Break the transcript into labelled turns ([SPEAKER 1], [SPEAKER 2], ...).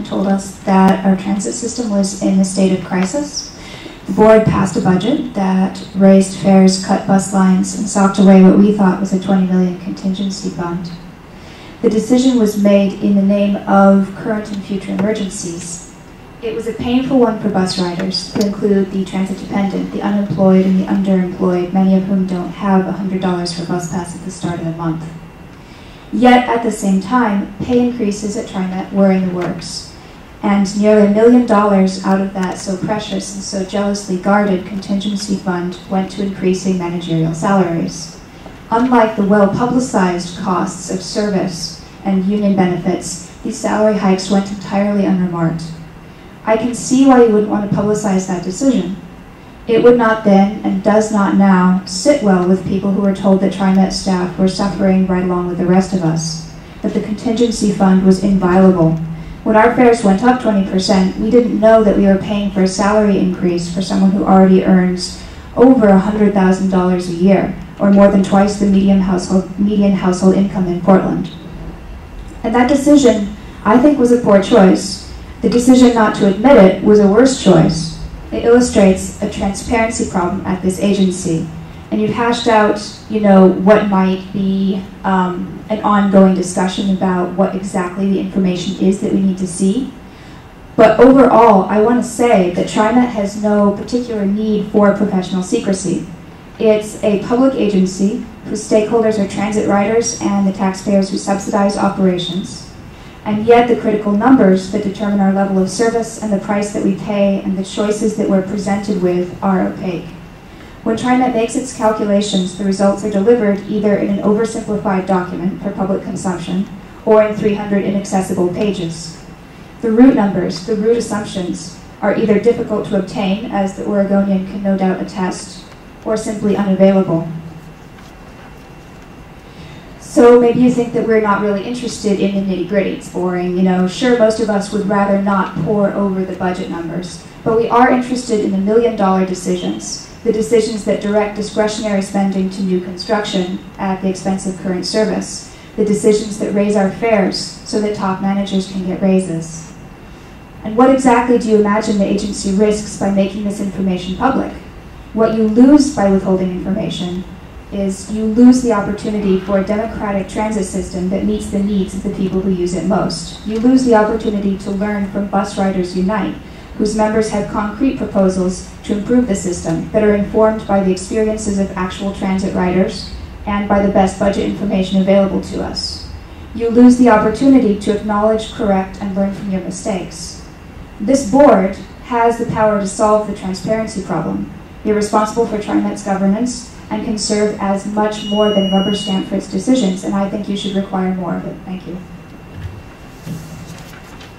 [SPEAKER 1] told us that our transit system was in a state of crisis. The board passed a budget that raised fares, cut bus lines, and socked away what we thought was a $20 million contingency fund. The decision was made in the name of current and future emergencies. It was a painful one for bus riders, to include the transit dependent, the unemployed, and the underemployed, many of whom don't have $100 for bus pass at the start of the month. Yet, at the same time, pay increases at TriMet were in the works, and nearly $1 million out of that so precious and so jealously guarded contingency fund went to increasing managerial salaries. Unlike the well-publicized costs of service and union benefits, these salary hikes went entirely unremarked. I can see why you wouldn't want to publicize that decision. It would not then, and does not now, sit well with people who were told that TriMet staff were suffering right along with the rest of us, that the contingency fund was inviolable. When our fares went up 20%, we didn't know that we were paying for a salary increase for someone who already earns over $100,000 a year, or more than twice the median household income in Portland. And that decision, I think, was a poor choice. The decision not to admit it was a worse choice. It illustrates a transparency problem at this agency. And you've hashed out, what might be an ongoing discussion about what exactly the information is that we need to see. But overall, I want to say that TriMet has no particular need for professional secrecy. It's a public agency whose stakeholders are transit riders and the taxpayers who subsidize operations. And yet the critical numbers that determine our level of service and the price that we pay and the choices that we're presented with are opaque. When TriMet makes its calculations, the results are delivered either in an oversimplified document for public consumption or in 300 inaccessible pages. The root numbers, the root assumptions, are either difficult to obtain, as the Oregonian can no doubt attest, or simply unavailable. So maybe you think that we're not really interested in the nitty-gritty. It's boring, Sure, most of us would rather not pore over the budget numbers, but we are interested in the million-dollar decisions, the decisions that direct discretionary spending to new construction at the expense of current service, the decisions that raise our fares so that top managers can get raises. And what exactly do you imagine the agency risks by making this information public? What you lose by withholding information is you lose the opportunity for a democratic transit system that meets the needs of the people who use it most. You lose the opportunity to learn from Bus Riders Unite, whose members have concrete proposals to improve the system that are informed by the experiences of actual transit riders and by the best budget information available to us. You lose the opportunity to acknowledge, correct, and learn from your mistakes. This board has the power to solve the transparency problem. You're responsible for TriMet's governance and can serve as much more than rubber stamp for its decisions, and I think you should require more of it. Thank you.